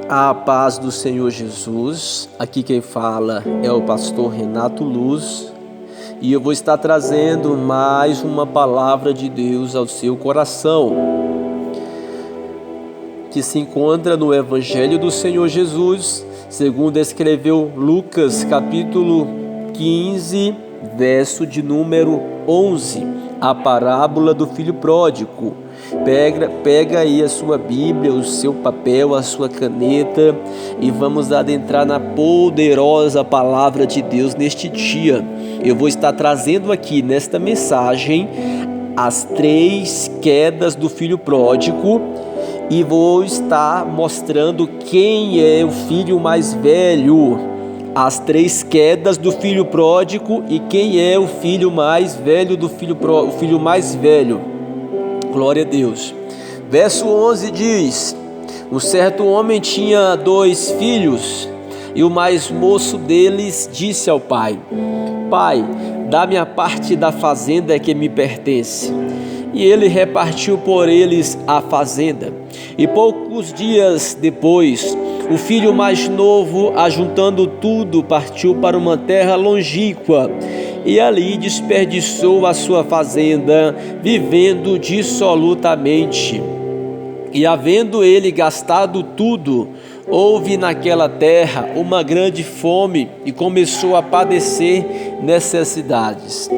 A paz do Senhor Jesus. Aqui quem fala é o pastor Renato Luz e eu vou estar trazendo mais uma palavra de Deus ao seu coração, que se encontra no Evangelho do Senhor Jesus, segundo escreveu Lucas, capítulo 15, verso de número 11, a parábola do filho pródigo. Pega aí a sua Bíblia, o seu papel, a sua caneta e vamos adentrar na poderosa palavra de Deus neste dia. Eu vou estar trazendo aqui nesta mensagem as 3 quedas do filho pródigo e vou estar mostrando quem é o filho mais velho. As 3 quedas do filho pródigo e quem é o filho mais velho do o filho mais velho. Glória a Deus. Verso 11 diz: um certo homem tinha 2 filhos, e o mais moço deles disse ao pai: Pai, dá-me a parte da fazenda que me pertence. E ele repartiu por eles a fazenda. E poucos dias depois, o filho mais novo, ajuntando tudo, partiu para uma terra longínqua, e ali desperdiçou a sua fazenda, vivendo dissolutamente. E havendo ele gastado tudo, houve naquela terra uma grande fome, e começou a padecer necessidades.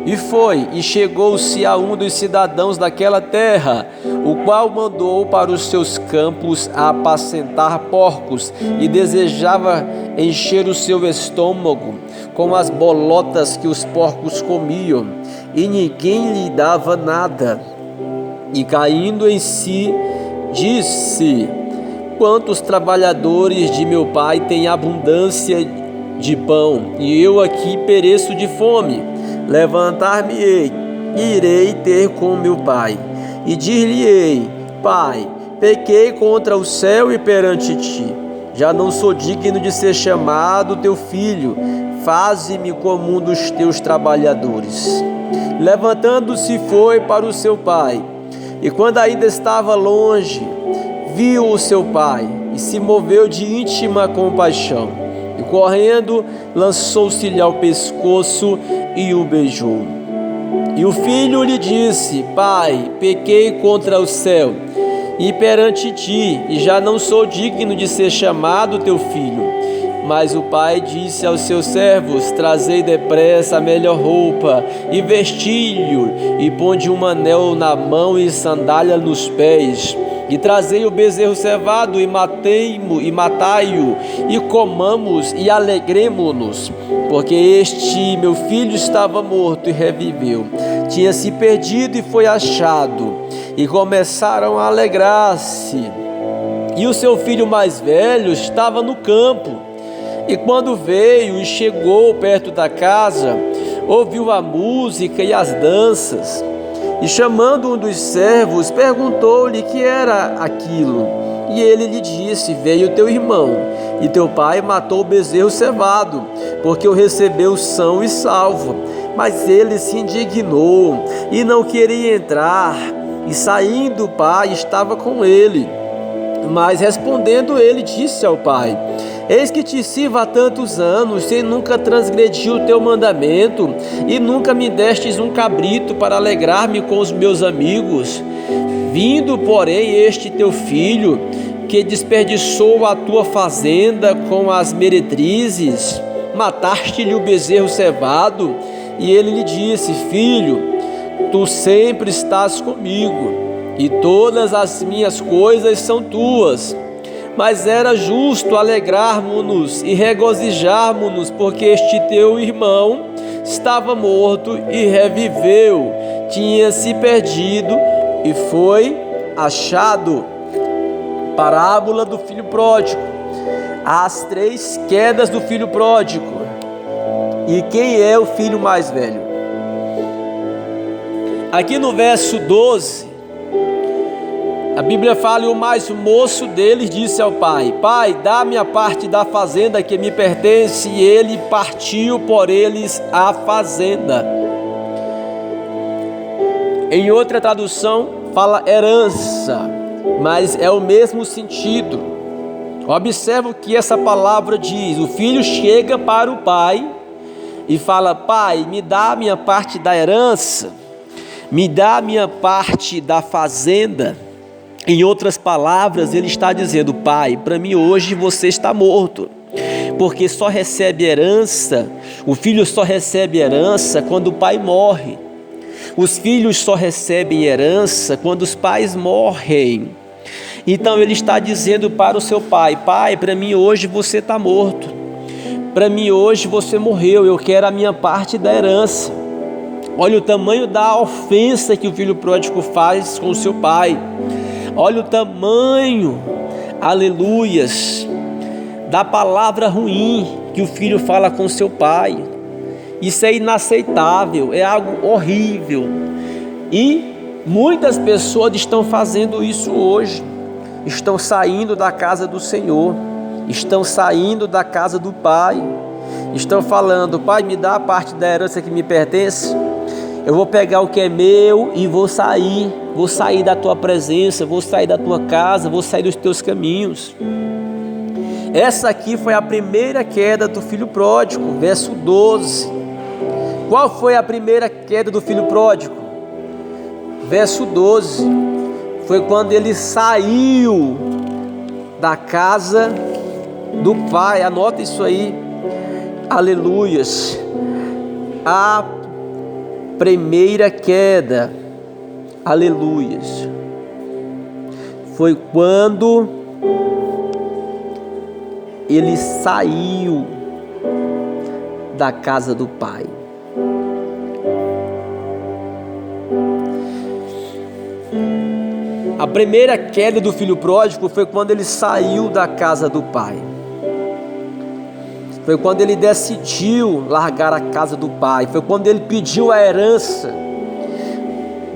E foi, e chegou-se a um dos cidadãos daquela terra, o qual mandou para os seus campos a apacentar porcos, e desejava encher o seu estômago com as bolotas que os porcos comiam, e ninguém lhe dava nada. E caindo em si, disse: Quantos trabalhadores de meu pai têm abundância de pão, e eu aqui pereço de fome. Levantar-me-ei, irei ter com meu pai, e dir-lhe-ei: Pai, pequei contra o céu e perante ti. Já não sou digno de ser chamado teu filho. Faze-me como um dos teus trabalhadores. Levantando-se, foi para o seu pai. E quando ainda estava longe, viu o seu pai e se moveu de íntima compaixão. E correndo, lançou-se-lhe ao pescoço e o beijou. E o filho lhe disse: Pai, pequei contra o céu e perante ti, e já não sou digno de ser chamado teu filho. Mas o pai disse aos seus servos: Trazei depressa a melhor roupa, e vestilho, e ponde um anel na mão e sandália nos pés. E trazei o bezerro cevado, e matai-o, e comamos, e alegremo-nos. Porque este meu filho estava morto e reviveu, tinha se perdido e foi achado. E começaram a alegrar-se. E o seu filho mais velho estava no campo. E quando veio e chegou perto da casa, ouviu a música e as danças. E chamando um dos servos, perguntou-lhe que era aquilo. E ele lhe disse: Veio teu irmão, e teu pai matou o bezerro cevado, porque o recebeu são e salvo. Mas ele se indignou e não queria entrar. E saindo o pai estava com ele. Mas respondendo ele, disse ao pai: Eis que te sirvo há tantos anos, sem nunca transgredir o teu mandamento, e nunca me destes um cabrito para alegrar-me com os meus amigos. Vindo, porém, este teu filho, que desperdiçou a tua fazenda com as meretrizes, mataste-lhe o bezerro cevado. E ele lhe disse: Filho, tu sempre estás comigo, e todas as minhas coisas são tuas. Mas era justo alegrarmos-nos e regozijarmos-nos, porque este teu irmão estava morto e reviveu, tinha se perdido e foi achado. Parábola do filho pródigo. As 3 quedas do filho pródigo. E quem é o filho mais velho? Aqui no verso 12, a Bíblia fala: e o mais moço deles disse ao pai: Pai, dá-me a parte da fazenda que me pertence. E ele partiu por eles a fazenda. Em outra tradução fala herança, mas é o mesmo sentido. Observa o que essa palavra diz. O filho chega para o pai e fala: pai, me dá a minha parte da herança, me dá a minha parte da fazenda. Em outras palavras, ele está dizendo: pai, para mim hoje você está morto, porque só recebe herança, o filho só recebe herança quando o pai morre. Os filhos só recebem herança quando os pais morrem. Então ele está dizendo para o seu pai: pai, para mim hoje você está morto, para mim hoje você morreu, eu quero a minha parte da herança. Olha o tamanho da ofensa que o filho pródigo faz com o seu pai. Olha o tamanho, aleluias, da palavra ruim que o filho fala com o seu pai. Isso é inaceitável, é algo horrível. E muitas pessoas estão fazendo isso hoje. Estão saindo da casa do Senhor, estão saindo da casa do Pai, estão falando: pai, me dá a parte da herança que me pertence, eu vou pegar o que é meu e vou sair da tua presença, vou sair da tua casa, vou sair dos teus caminhos. Essa aqui foi a primeira queda do filho pródigo, verso 12. Qual foi a primeira queda do filho pródigo? Verso 12. Foi quando ele saiu da casa do pai. Anota isso aí, aleluias. A primeira queda, aleluias, foi quando ele saiu da casa do pai. A primeira queda do filho pródigo foi quando ele saiu da casa do pai. Foi quando ele decidiu largar a casa do pai. Foi quando ele pediu a herança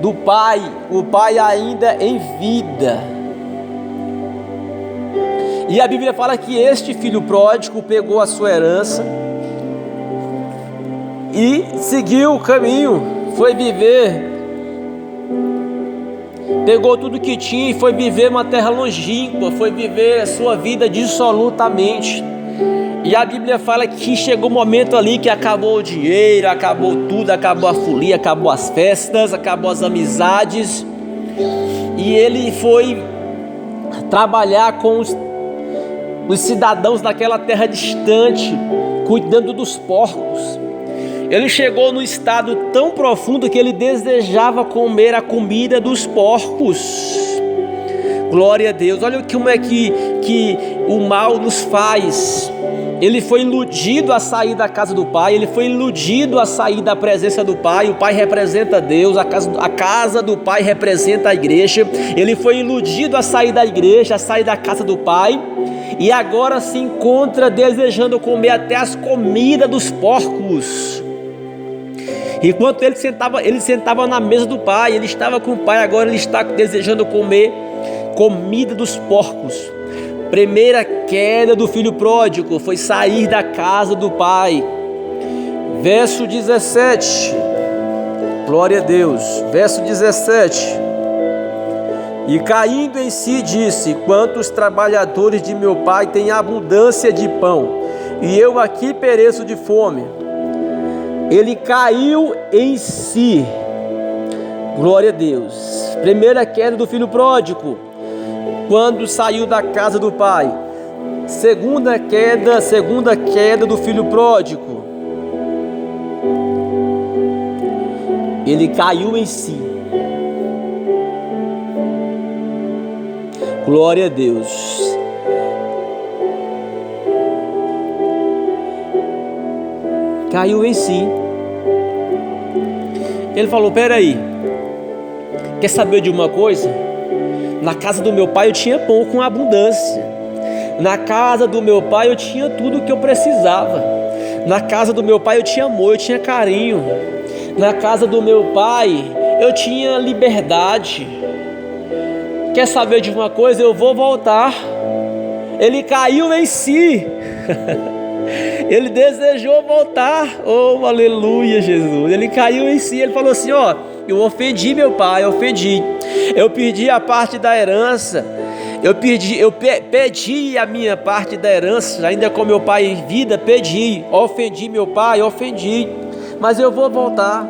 do pai, o pai ainda em vida. E a Bíblia fala que este filho pródigo pegou a sua herança e seguiu o caminho, foi viver. Pegou tudo que tinha e foi viver uma terra longínqua, foi viver a sua vida dissolutamente. E a Bíblia fala que chegou um momento ali que acabou o dinheiro, acabou tudo, acabou a folia, acabou as festas, acabou as amizades. E ele foi trabalhar com os cidadãos daquela terra distante, cuidando dos porcos. Ele chegou num estado tão profundo que ele desejava comer a comida dos porcos. Glória a Deus. Olha como é que o mal nos faz. Ele foi iludido a sair da casa do pai, ele foi iludido a sair da presença do pai. O pai representa Deus, a casa do pai representa a igreja. Ele foi iludido a sair da igreja, a sair da casa do pai, e agora se encontra desejando comer até as comidas dos porcos. Enquanto ele sentava na mesa do pai, ele estava com o pai, agora ele está desejando comer comida dos porcos. Primeira queda do filho pródigo foi sair da casa do pai. Verso 17. Glória a Deus. Verso 17. E caindo em si disse: quantos trabalhadores de meu pai têm abundância de pão, e eu aqui pereço de fome. Ele caiu em si. Glória a Deus. Primeira queda do filho pródigo, quando saiu da casa do pai. Segunda queda do filho pródigo. Ele caiu em si. Glória a Deus. Caiu em si. Ele falou: peraí, quer saber de uma coisa? Na casa do meu pai eu tinha pão com abundância. Na casa do meu pai eu tinha tudo o que eu precisava. Na casa do meu pai eu tinha amor, eu tinha carinho. Na casa do meu pai eu tinha liberdade. Quer saber de uma coisa? Eu vou voltar. Ele caiu em si. Ele desejou voltar. Oh, aleluia, Jesus. Ele caiu em si. Ele falou assim: ó, eu ofendi meu pai, eu ofendi. Eu perdi a parte da herança. Eu pedi a minha parte da herança, ainda com meu pai em vida, pedi. Ofendi meu pai, ofendi. Mas eu vou voltar.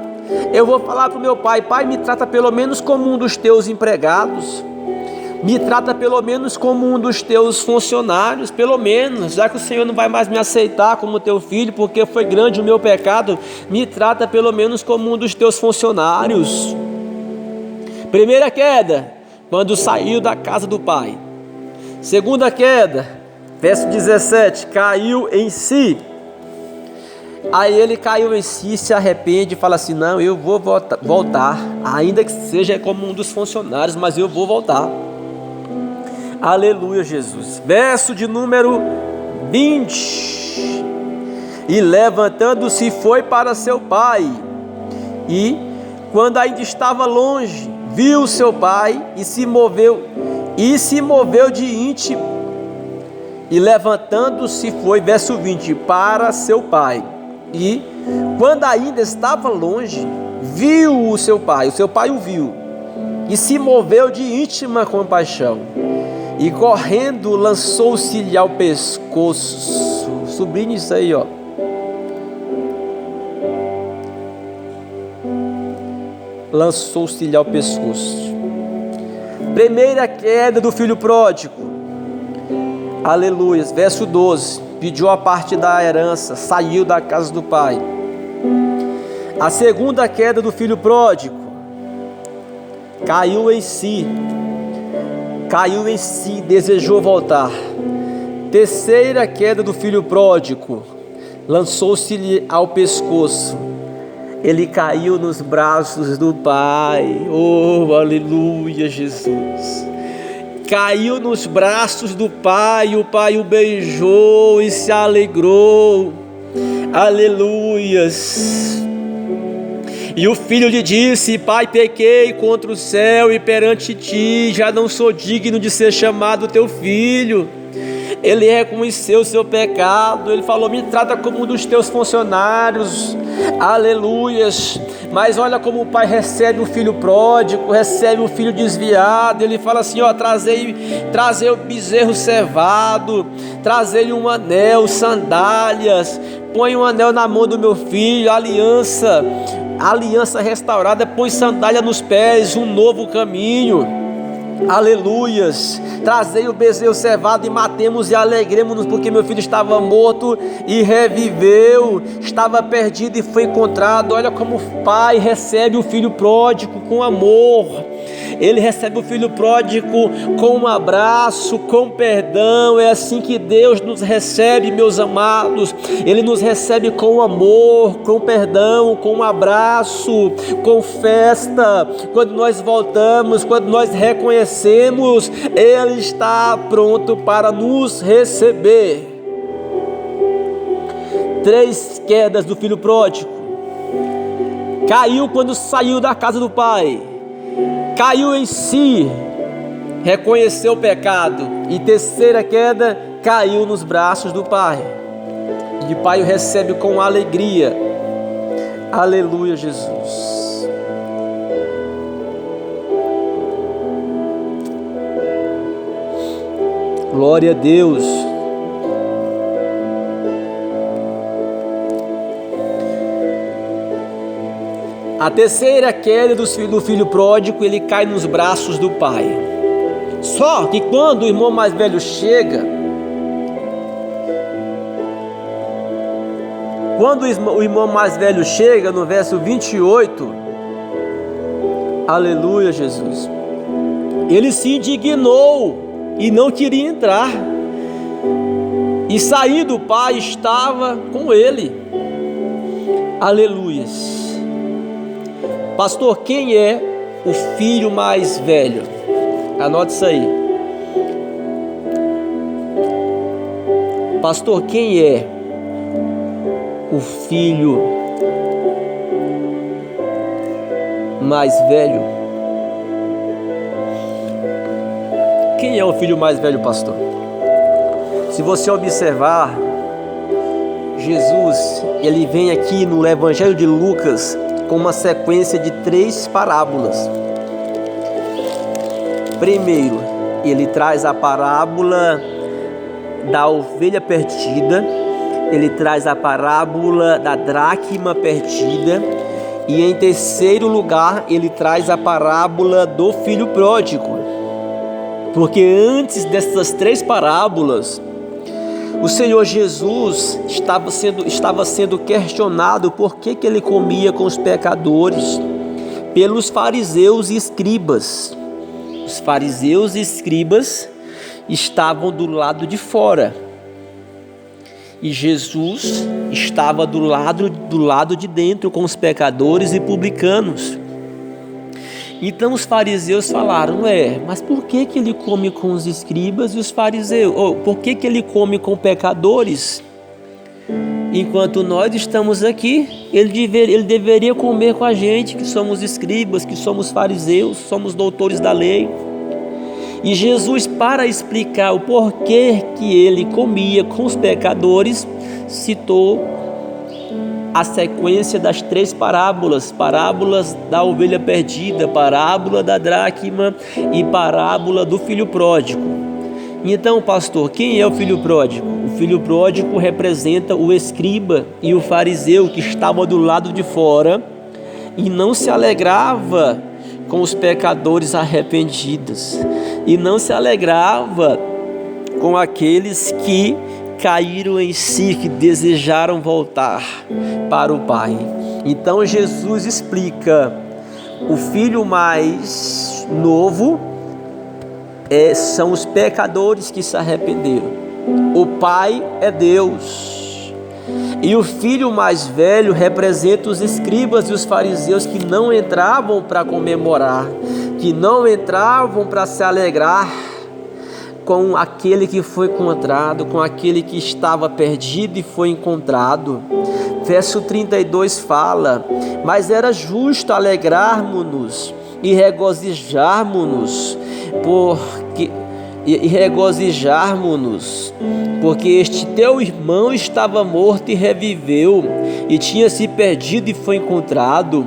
Eu vou falar para o meu pai: pai, me trata pelo menos como um dos teus empregados. Me trata pelo menos como um dos teus funcionários, pelo menos, já que o Senhor não vai mais me aceitar como teu filho, porque foi grande o meu pecado, me trata pelo menos como um dos teus funcionários. Primeira queda, quando saiu da casa do pai. Segunda queda, verso 17, caiu em si. Aí ele caiu em si, se arrepende e fala assim: não, eu vou voltar, ainda que seja como um dos funcionários, mas eu vou voltar. Aleluia, Jesus. Verso de número 20. E levantando-se foi para seu pai, e quando ainda estava longe, viu seu pai e se moveu de íntimo. E levantando-se foi, verso 20, para seu pai, e quando ainda estava longe, viu o seu pai o viu, e se moveu de íntima compaixão, e correndo lançou-se-lhe ao pescoço. Sublinhe isso aí, ó. Lançou-se-lhe ao pescoço. Primeira queda do filho pródigo. Aleluia. Verso 12. Pediu a parte da herança, saiu da casa do pai. A segunda queda do filho pródigo. Caiu em si, desejou voltar. Terceira queda do filho pródigo, lançou-se-lhe ao pescoço. Ele caiu nos braços do pai. Oh, aleluia, Jesus. Caiu nos braços do pai, o pai o beijou e se alegrou. Aleluias. E o filho lhe disse: pai, pequei contra o céu e perante ti, já não sou digno de ser chamado teu filho. Ele reconheceu o seu pecado, ele falou: me trata como um dos teus funcionários. Aleluias. Mas olha como o pai recebe o filho pródigo, recebe o filho desviado. Ele fala assim: ó, trazei o bezerro cevado, trazei-lhe um anel, sandálias, põe um anel na mão do meu filho, aliança restaurada, põe sandália nos pés, um novo caminho. Aleluias. Trazei o bezerro cevado e matemos e alegremos-nos, porque meu filho estava morto e reviveu, estava perdido e foi encontrado. Olha como o pai recebe o filho pródigo com amor. Ele recebe o filho pródigo com um abraço, com perdão. É assim que Deus nos recebe, meus amados. Ele nos recebe com amor, com perdão, com um abraço, com festa. Quando nós voltamos, quando nós reconhecemos, Ele está pronto para nos receber. 3 quedas do filho pródigo. Caiu quando saiu da casa do pai. Caiu em si, reconheceu o pecado. E terceira queda, caiu nos braços do pai. E o pai o recebe com alegria. Aleluia, Jesus. Glória a Deus. A terceira queda do filho pródigo, ele cai nos braços do pai. Só que quando o irmão mais velho chega, no verso 28, aleluia, Jesus, ele se indignou e não queria entrar, e saindo o pai estava com ele. Aleluias. Pastor, quem é o filho mais velho? Anote isso aí. Pastor, quem é o filho mais velho? Quem é o filho mais velho, pastor? Se você observar, Jesus, ele vem aqui no Evangelho de Lucas com uma sequência de 3 parábolas. Primeiro, ele traz a parábola da ovelha perdida, ele traz a parábola da dracma perdida, e em terceiro lugar ele traz a parábola do filho pródigo. Porque antes dessas três parábolas, o Senhor Jesus estava sendo questionado por que ele comia com os pecadores, pelos fariseus e escribas. Os fariseus e escribas estavam do lado de fora e Jesus estava do lado de dentro com os pecadores e publicanos. Então os fariseus falaram: mas por que ele come com os escribas e os fariseus? Por que ele come com pecadores? Enquanto nós estamos aqui, ele deveria comer com a gente, que somos escribas, que somos fariseus, somos doutores da lei. E Jesus, para explicar o porquê que ele comia com os pecadores, citou a sequência das três parábolas da ovelha perdida, parábola da dracma e parábola do filho pródigo. Então, pastor, quem é o filho pródigo? O filho pródigo representa o escriba e o fariseu que estava do lado de fora e não se alegrava com os pecadores arrependidos, e não se alegrava com aqueles que caíram em si, que desejaram voltar para o Pai. Então Jesus explica: o filho mais novo são os pecadores que se arrependeram, o Pai é Deus. E o filho mais velho representa os escribas e os fariseus que não entravam para comemorar, que não entravam para se alegrar com aquele que foi encontrado, com aquele que estava perdido e foi encontrado. Verso 32 fala: mas era justo alegrarmos-nos e regozijarmos-nos, porque este teu irmão estava morto e reviveu, e tinha se perdido e foi encontrado.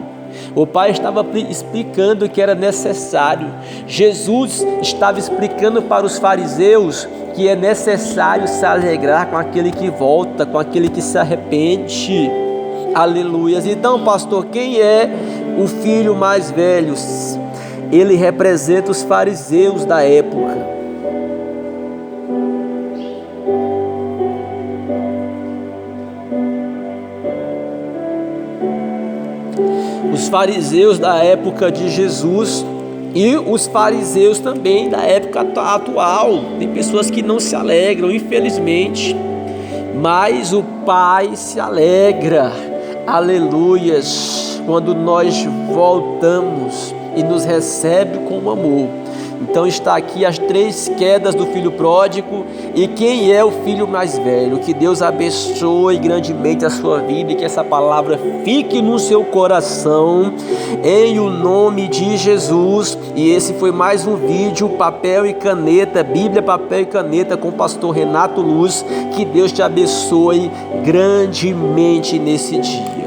O pai estava explicando que era necessário. Jesus estava explicando para os fariseus que é necessário se alegrar com aquele que volta, com aquele que se arrepende. Aleluias. Então, pastor, quem é o filho mais velho? Ele representa os fariseus da época. Os fariseus da época de Jesus e os fariseus também da época atual. Tem pessoas que não se alegram, infelizmente, mas o Pai se alegra, aleluias, quando nós voltamos e nos recebe com amor. Então está aqui as três quedas do filho pródigo e quem é o filho mais velho. Que Deus abençoe grandemente a sua vida e que essa palavra fique no seu coração, em o nome de Jesus. E esse foi mais um vídeo, papel e caneta, Bíblia, papel e caneta, com o pastor Renato Luz. Que Deus te abençoe grandemente nesse dia.